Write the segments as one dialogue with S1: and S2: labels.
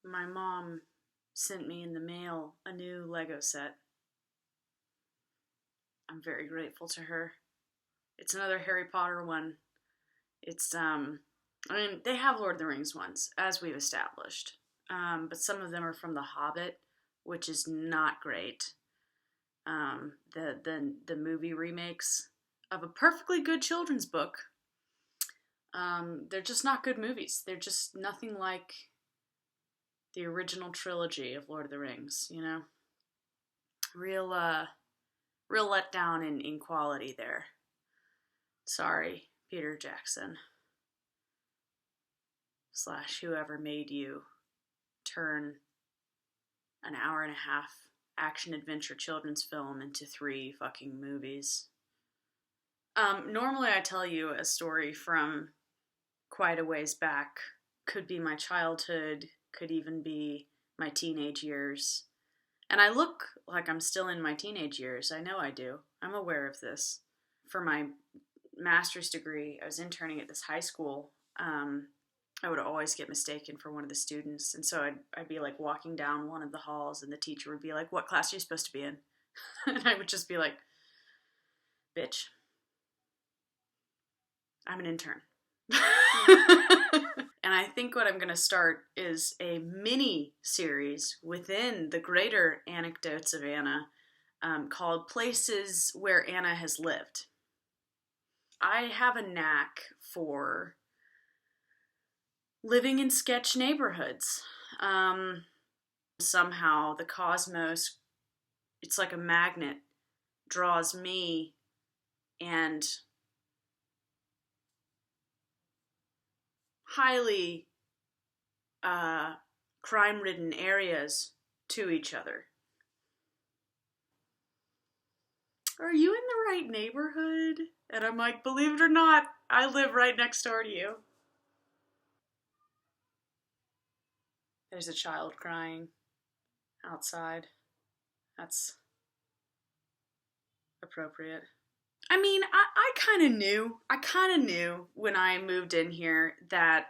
S1: My mom sent me in the mail a new Lego set. I'm very grateful to her. It's another Harry Potter one. They have Lord of the Rings ones, as we've established. But some of them are from The Hobbit, which is not great. The movie remakes of a perfectly good children's book. They're just not good movies. They're just nothing like the original trilogy of Lord of the Rings, you know? Real letdown in quality there. Sorry, Peter Jackson. / whoever made you turn an hour and a half action adventure children's film into 3 fucking movies. Normally I tell you a story from quite a ways back. Could be my childhood, could even be my teenage years. And I look like I'm still in my teenage years. I know I do. I'm aware of this. For my master's degree, I was interning at this high school. I would always get mistaken for one of the students. And so I'd be like walking down one of the halls and the teacher would be like, "What class are you supposed to be in?" And I would just be like, "Bitch, I'm an intern." And I think what I'm going to start is a mini series within the greater Anecdotes of Anna called Places Where Anna Has Lived. I have a knack for living in sketch neighborhoods. Somehow the cosmos, it's like a magnet, draws me and highly crime-ridden areas to each other. Are you in the right neighborhood? And I'm like, believe it or not, I live right next door to you. There's a child crying outside. That's appropriate. I mean, I kind of knew. I kind of knew when I moved in here that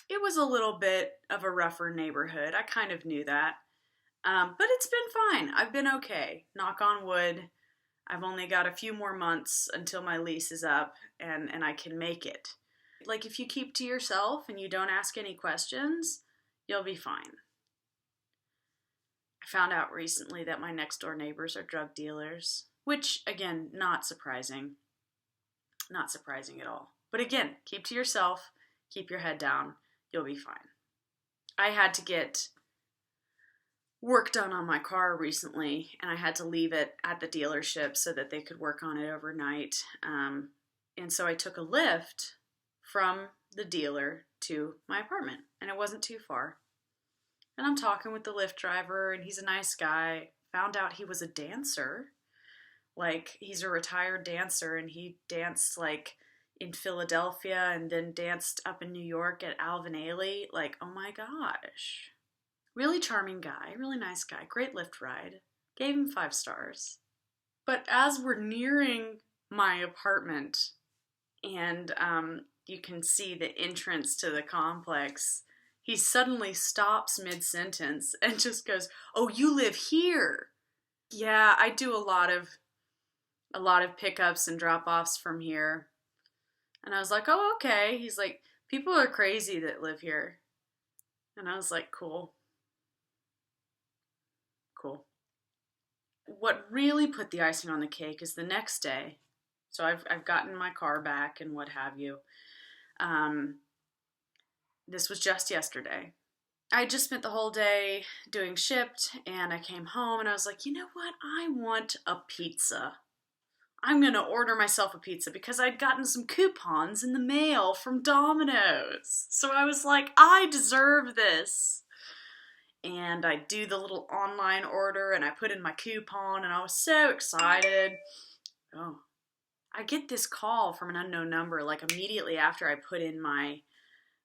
S1: it was a little bit of a rougher neighborhood. I kind of knew that. But it's been fine. I've been okay. Knock on wood. I've only got a few more months until my lease is up and I can make it. Like, if you keep to yourself and you don't ask any questions, you'll be fine. I found out recently that my next door neighbors are drug dealers, which, again, not surprising. Not surprising at all. But again, keep to yourself, keep your head down, you'll be fine. I had to get work done on my car recently, and I had to leave it at the dealership so that they could work on it overnight. And so I took a lift from the dealer to my apartment, and it wasn't too far. And I'm talking with the Lyft driver, and he's a nice guy. Found out he was a dancer. Like, he's a retired dancer, and he danced, like, in Philadelphia and then danced up in New York at Alvin Ailey. Like, oh my gosh. Really charming guy, really nice guy, great Lyft ride. Gave him 5 stars. But as we're nearing my apartment, and you can see the entrance to the complex, he suddenly stops mid-sentence and just goes, "Oh, you live here?" Yeah, I do a lot of pickups and drop-offs from here. And I was like, "Oh, okay." He's like, "People are crazy that live here." And I was like, cool. Cool. What really put the icing on the cake is the next day. So I've gotten my car back and what have you. This was just yesterday. I just spent the whole day doing Shipt, and I came home and I was like, you know what? I want a pizza. I'm going to order myself a pizza because I'd gotten some coupons in the mail from Domino's. So I was like, I deserve this. And I do the little online order and I put in my coupon and I was so excited. Oh, I get this call from an unknown number like immediately after I put in my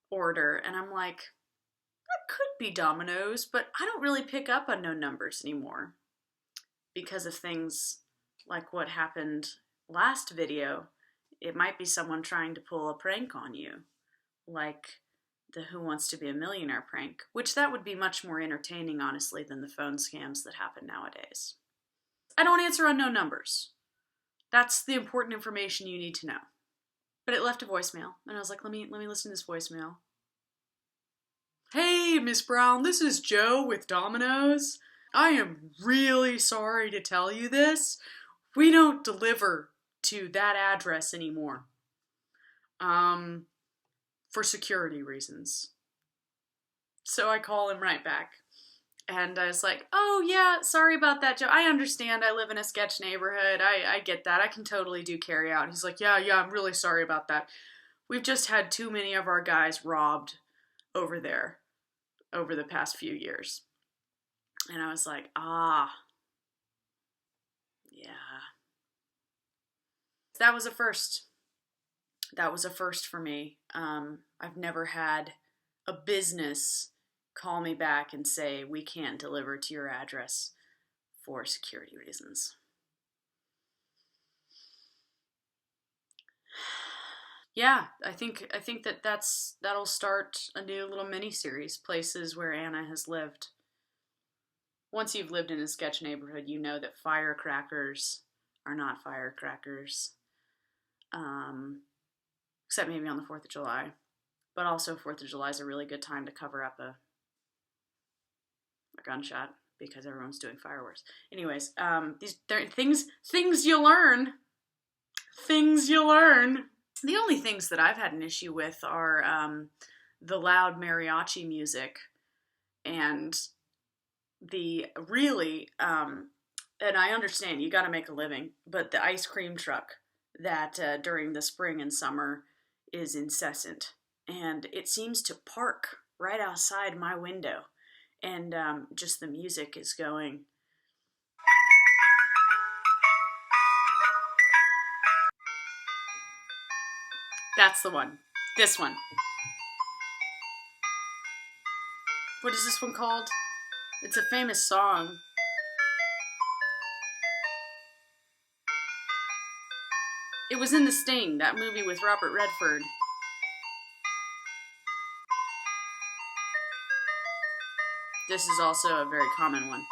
S1: order, and I'm like, that could be Domino's, but I don't really pick up unknown numbers anymore because of things like what happened last video. It might be someone trying to pull a prank on you, like the Who Wants to Be a Millionaire prank, which that would be much more entertaining, honestly, than the phone scams that happen nowadays. I don't answer unknown numbers. That's the important information you need to know. But it left a voicemail, and I was like, let me listen to this voicemail. Hey, Miss Brown, this is Joe with Domino's. I am really sorry to tell you this. We don't deliver to that address anymore. For security reasons. So I call him right back. And I was like, oh yeah, sorry about that, Joe. I understand. I live in a sketch neighborhood. I get that. I can totally do carry out. He's like, yeah, I'm really sorry about that. We've just had too many of our guys robbed over there over the past few years. And I was like, yeah. That was a first. That was a first for me. I've never had a business call me back and say, we can't deliver to your address for security reasons. Yeah, I think that'll start a new little mini-series, places where Anna has lived. Once you've lived in a sketch neighborhood, you know that firecrackers are not firecrackers. Except maybe on the 4th of July. But also 4th of July is a really good time to cover up a gunshot because everyone's doing fireworks. Anyways, these things you learn. Things you learn. The only things that I've had an issue with are the loud mariachi music and the really, and I understand you got to make a living, but the ice cream truck that during the spring and summer is incessant, and it seems to park right outside my window, and just the music is going. That's the one. This one. What is this one called? It's a famous song. It was in The Sting, that movie with Robert Redford. This is also a very common one.